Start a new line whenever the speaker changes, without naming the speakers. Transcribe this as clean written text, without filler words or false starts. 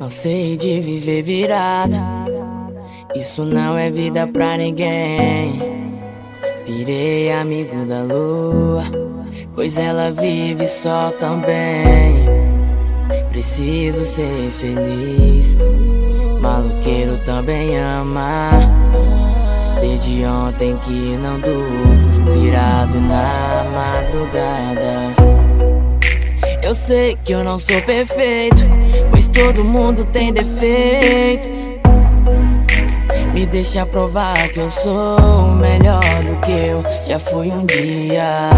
Cansei de viver virado, isso não é vida pra ninguém. Virei amigo da lua, pois ela vive só também. Preciso ser feliz, maloqueiro também ama. Desde ontem que não durmo, virado na madrugada. Eu sei que eu não sou perfeito, pois todo mundo tem defeitos. Me deixa provar que eu sou melhor do que eu já fui um dia.